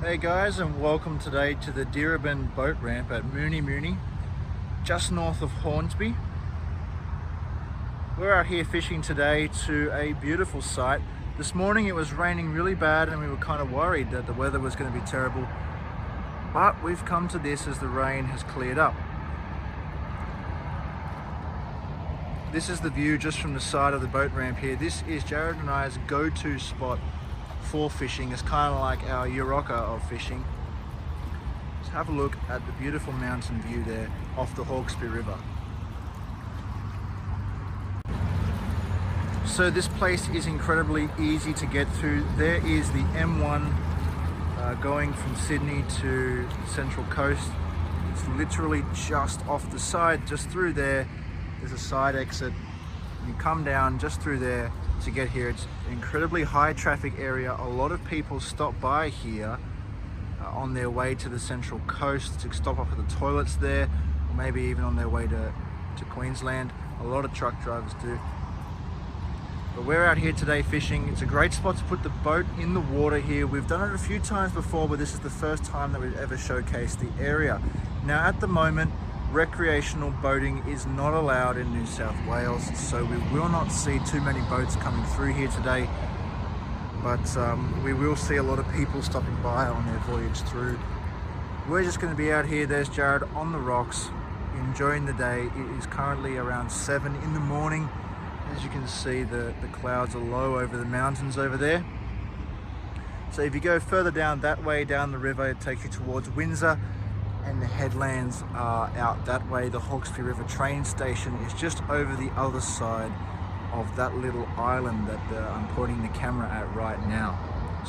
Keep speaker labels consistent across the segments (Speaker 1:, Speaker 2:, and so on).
Speaker 1: Hey guys, and welcome today to the Deerubbun boat ramp at Mooney Mooney, just north of Hornsby. We're out here fishing today to a beautiful sight. This morning it was raining really bad and we were kind of worried that the weather was going to be terrible, but we've come to this as the rain has cleared up. This is the view just from the side of the boat ramp here. This is Jarrod and I's go-to spot for fishing. It's kind of like our Eureka of fishing. Just have a look at the beautiful mountain view there off the Hawkesbury River. So this place is incredibly easy to get to. There is the M1 going from Sydney to the Central Coast. It's literally just off the side, just through there. There's a side exit. You come down just through there to get here. It's an incredibly high traffic area. A lot of people stop by here on their way to the Central Coast to stop off at the toilets there, or maybe even on their way to Queensland. A lot of truck drivers do. But we're out here today fishing. It's a great spot to put the boat in the water here. We've done it a few times before, but this is the first time that we've ever showcased the area. Now at the moment, recreational boating is not allowed in New South Wales, so we will not see too many boats coming through here today, but we will see a lot of people stopping by on their voyage through. We're just going to be out here. There's Jarrod on the rocks enjoying the day. It is currently around 7 in the morning. As you can see, the clouds are low over the mountains over there. So if you go further down that way down the river, it takes you towards Windsor, and the headlands are out that way. The Hawkesbury River train station is just over the other side of that little island that I'm pointing the camera at right now.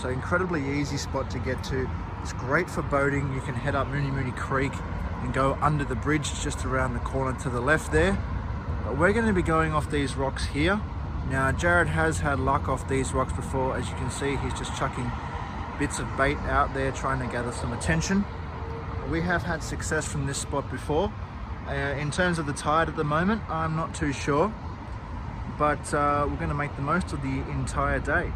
Speaker 1: So incredibly easy spot to get to. It's great for boating. You can head up Mooney Mooney Creek and go under the bridge just around the corner to the left there. But we're going to be going off these rocks here. Now Jarrod has had luck off these rocks before. As you can see, he's just chucking bits of bait out there trying to gather some attention. We have had success from this spot before. In terms of the tide at the moment, I'm not too sure, but we're going to make the most of the entire day.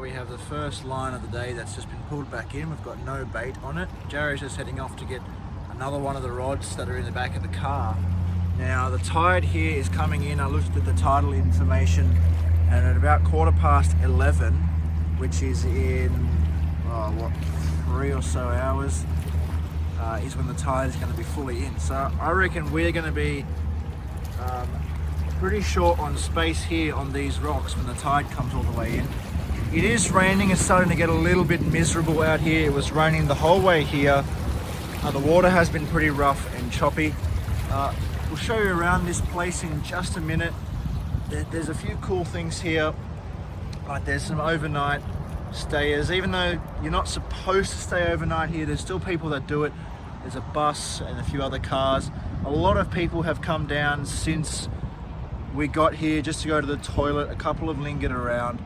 Speaker 1: We have the first line of the day that's just been pulled back in. We've got no bait on it. Jarrod's just heading off to get another one of the rods that are in the back of the car. Now the tide here is coming in. I looked at the tidal information, and at about 11:15, which is in 3 or so hours, is when the tide is going to be fully in. So I reckon we're going to be pretty short on space here on these rocks when the tide comes all the way in. It is raining. It's starting to get a little bit miserable out here. It was raining the whole way here. The water has been pretty rough and choppy. We'll show you around this place in just a minute. There's a few cool things here. Like there's some overnight stayers. Even though you're not supposed to stay overnight here, there's still people that do it. There's a bus and a few other cars. A lot of people have come down since we got here just to go to the toilet. A couple have lingered around.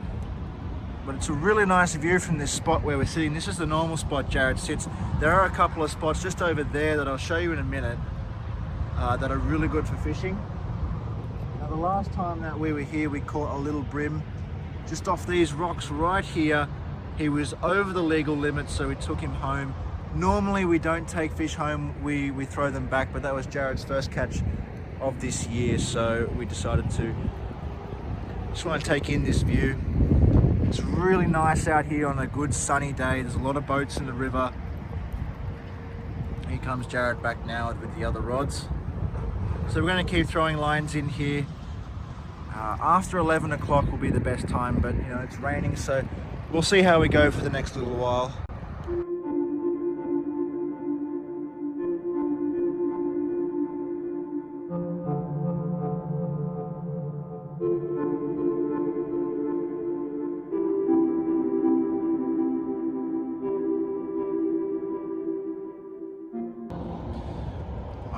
Speaker 1: But it's a really nice view from this spot where we're sitting. This is the normal spot Jarrod sits. There are a couple of spots just over there that I'll show you in a minute that are really good for fishing. Now the last time that we were here, we caught a little brim just off these rocks right here. He was over the legal limit, so we took him home. Normally we don't take fish home, we throw them back, but that was Jarrod's first catch of this year, so we decided to just want to take in this view. It's really nice out here on a good sunny day. There's a lot of boats in the river. Here comes Jarrod back now with the other rods. So we're going to keep throwing lines in here. After 11 o'clock will be the best time, but you know it's raining, so we'll see how we go for the next little while.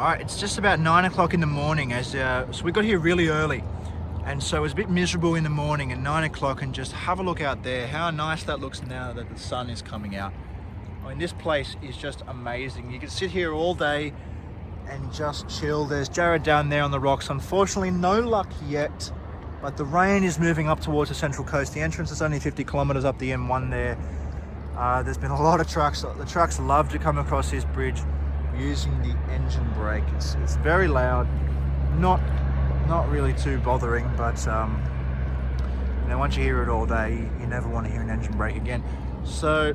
Speaker 1: All right, it's just about 9 o'clock in the morning so we got here really early. And so it was a bit miserable in the morning at 9 o'clock, and just have a look out there, how nice that looks now that the sun is coming out. I mean, this place is just amazing. You can sit here all day and just chill. There's Jarrod down there on the rocks. Unfortunately, no luck yet, but the rain is moving up towards the Central Coast. The entrance is only 50 kilometers up the M1 there. There's been a lot of trucks. The trucks love to come across this bridge using the engine brake. It's very loud, not really too bothering, but you know, once you hear it all day, you never want to hear an engine brake again. So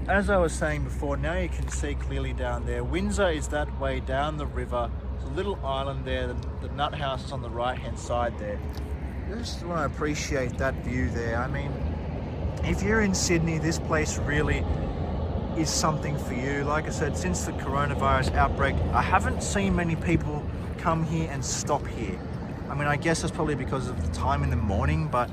Speaker 1: as I was saying before, now you can see clearly down there. Windsor is that way down the river. There's a little island there. The nut house is on the right hand side there. I just want to appreciate that view there. I mean, if you're in Sydney, this place really is something for you. Like I said, since the coronavirus outbreak, I haven't seen many people come here and stop here. I mean, I guess that's probably because of the time in the morning, but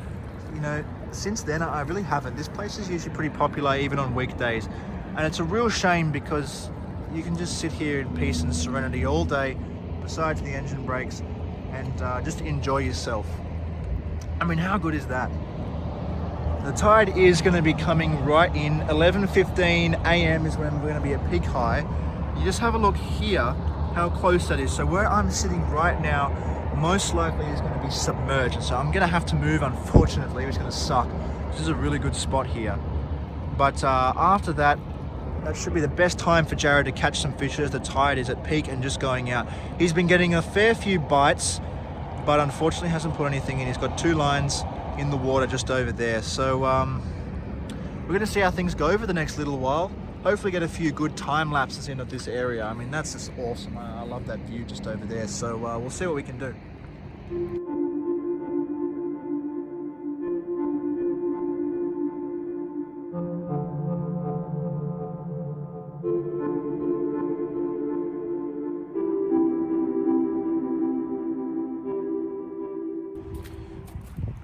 Speaker 1: you know, since then I really haven't. This place is usually pretty popular even on weekdays, and it's a real shame because you can just sit here in peace and serenity all day besides the engine brakes and just enjoy yourself. I mean, how good is that? The tide is going to be coming right in. 11:15 a.m. is when we're going to be at peak high. You just have a look here how close that is. So where I'm sitting right now most likely is going to be submerged, so I'm going to have to move, unfortunately, which is going to suck. This is a really good spot here, but after that should be the best time for Jarrod to catch some fish as the tide is at peak and just going out. He's been getting a fair few bites, but unfortunately hasn't put anything in. He's got 2 lines in the water just over there, so we're going to see how things go over the next little while. Hopefully get a few good time lapses in of this area. I mean, that's just awesome. I love that view just over there. So we'll see what we can do.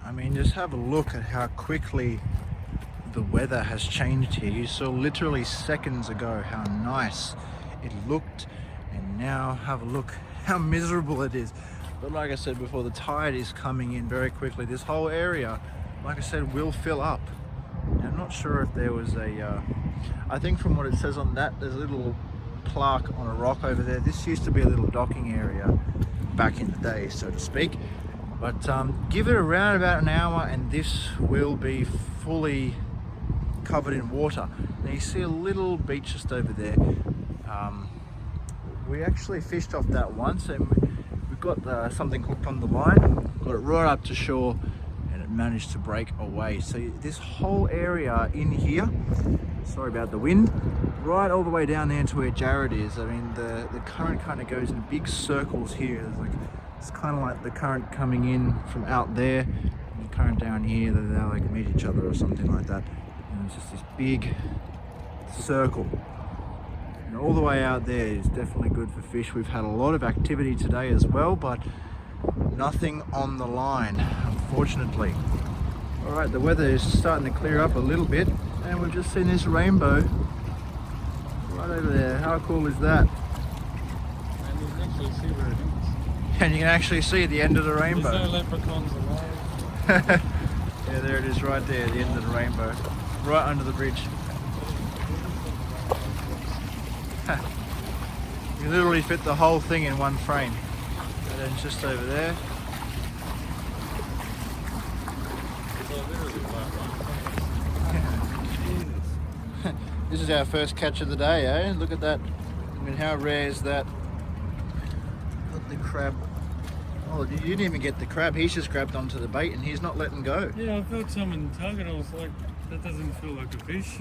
Speaker 1: I mean, just have a look at how quickly the weather has changed here. You saw literally seconds ago how nice it looked, and now have a look how miserable it is. But like I said before, the tide is coming in very quickly. This whole area, like I said, will fill up. I'm not sure if there was I think from what it says on that, there's a little plaque on a rock over there. This used to be a little docking area back in the day, so to speak. But give it around about an hour and this will be fully covered in water. Now you see a little beach just over there. We actually fished off that once and we've got something hooked on the line, got it right up to shore, and it managed to break away. So this whole area in here, sorry about the wind, right all the way down there to where Jarrod is. I mean, the current kind of goes in big circles here. It's kind of like the current coming in from out there and the current down here, that they like meet each other or something like that. And it's just this big circle. And all the way out there is definitely good for fish. We've had a lot of activity today as well, but nothing on the line, unfortunately. All right, the weather is starting to clear up a little bit, and we've just seen this rainbow right over there. How cool is that?
Speaker 2: And you can actually see where it is.
Speaker 1: And you can actually see the end of the rainbow.
Speaker 2: There's no leprechauns alive.
Speaker 1: Yeah, there it is right there, the end of the rainbow. Right under the bridge. You literally fit the whole thing in one frame. And then just over there. This is our first catch of the day, eh? Look at that. I mean, how rare is that? Got the crab. Oh, you didn't even get the crab. He's just grabbed onto the bait and he's not letting go.
Speaker 2: Yeah, I felt someone tug it. I was like, that doesn't feel like a fish.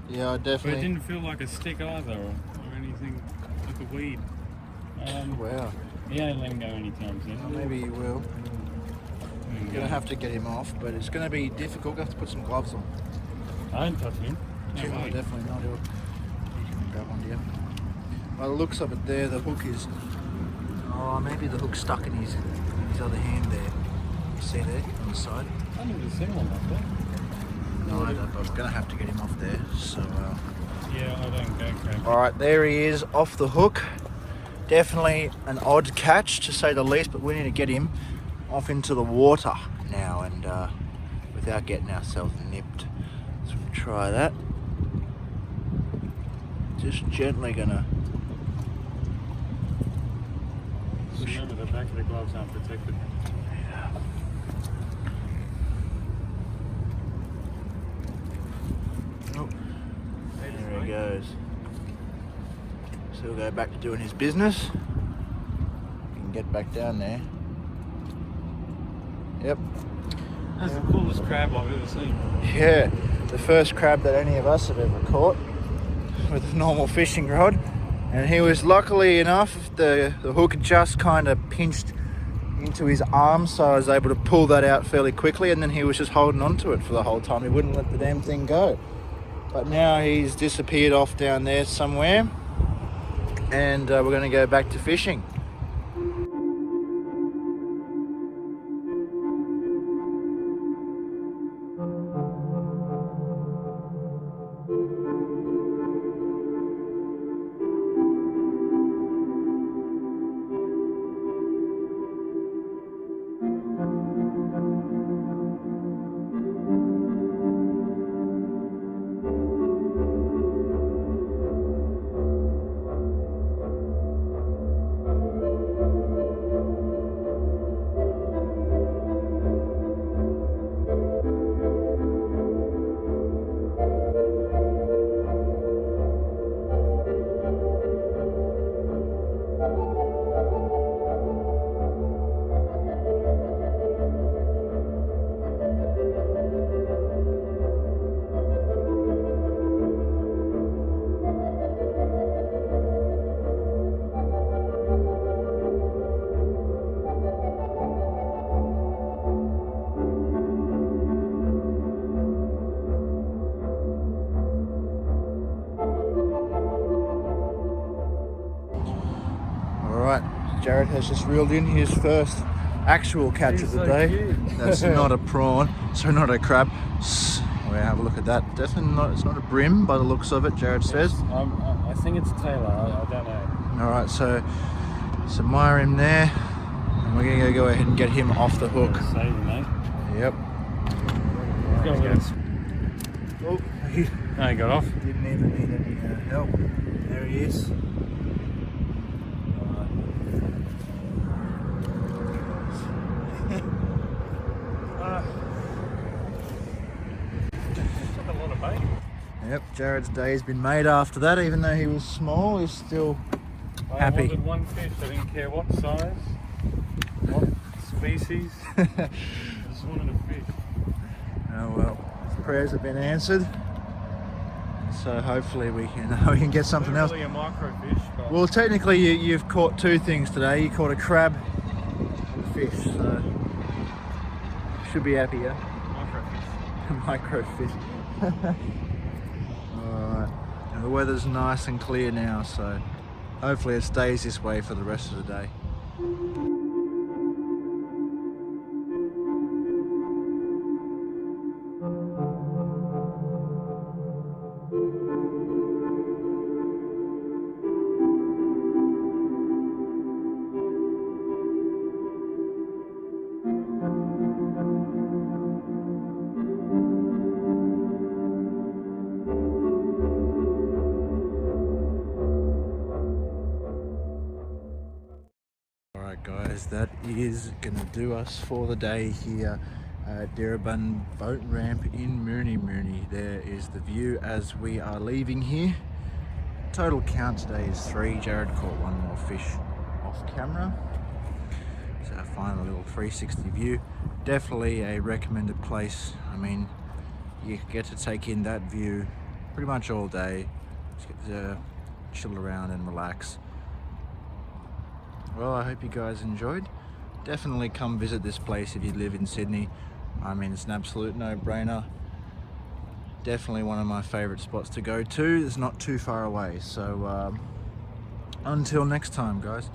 Speaker 1: Yeah,
Speaker 2: But
Speaker 1: definitely.
Speaker 2: it didn't feel like a stick either, or anything like a weed.
Speaker 1: Wow.
Speaker 2: Yeah, don't let him go anytime soon.
Speaker 1: Well, maybe you will. You're going to have to get him off, but it's going to be difficult. You have to put some gloves on.
Speaker 2: I don't touch him. No
Speaker 1: No,
Speaker 2: way.
Speaker 1: definitely not. You can grab one, dear. By the looks of it there, the hook is... Oh, maybe the hook's stuck in his other hand there. You see there on the side?
Speaker 2: I never seen one like that.
Speaker 1: No, I don't. I'm going to have to get him off there. So.
Speaker 2: Yeah, I don't go crab.
Speaker 1: All right, there he is off the hook. Definitely an odd catch to say the least, but we need to get him off into the water now and without getting ourselves nipped. So we'll try that. Just gently gonna.
Speaker 2: Just remember the back of the gloves aren't protected.
Speaker 1: Oh, there he goes. So he'll go back to doing his business. You can get back down there. Yep.
Speaker 2: That's the coolest crab I've ever seen.
Speaker 1: Yeah, the first crab that any of us have ever caught with a normal fishing rod. And he was, luckily enough, the hook had just kind of pinched into his arm, so I was able to pull that out fairly quickly, and then he was just holding on to it for the whole time. He wouldn't let the damn thing go. But now he's disappeared off down there somewhere, and we're going to go back to fishing. Jarrod has just reeled in his first actual catch of the day.
Speaker 2: Cute.
Speaker 1: That's not a prawn, so not a crab. We'll have a look at that. Definitely not. It's not a brim by the looks of it. Jarrod says.
Speaker 2: I think it's Taylor. I don't know.
Speaker 1: All right, so mire him there, and we're gonna go ahead and get him off the hook.
Speaker 2: Save him, mate.
Speaker 1: Yep. Oh, he
Speaker 2: No, he got off.
Speaker 1: didn't even need any help. There he is. Yep, Jarrod's day's been made after that. Even though he was small, he's still happy.
Speaker 2: I wanted one fish. I didn't care what size, what species. I just wanted a fish.
Speaker 1: Oh well, his prayers have been answered. So hopefully we can get something else.
Speaker 2: Really a microfish. But
Speaker 1: Well, technically you've caught two things today. You caught a crab and a fish, so should be happy, yeah?
Speaker 2: microfish.
Speaker 1: Microfish. Alright, and the weather's nice and clear now, so hopefully it stays this way for the rest of the day. Guys, that is gonna do us for the day here at Deerubbun boat ramp in Mooney Mooney. There is the view as we are leaving here. Total count today is 3. Jarrod caught one more fish off camera. So our final little 360 view. Definitely a recommended place. I mean, you get to take in that view pretty much all day. Just get to chill around and relax. Well, I hope you guys enjoyed. Definitely come visit this place if you live in Sydney. I mean, it's an absolute no-brainer. Definitely one of my favourite spots to go to. It's not too far away. So until next time, guys.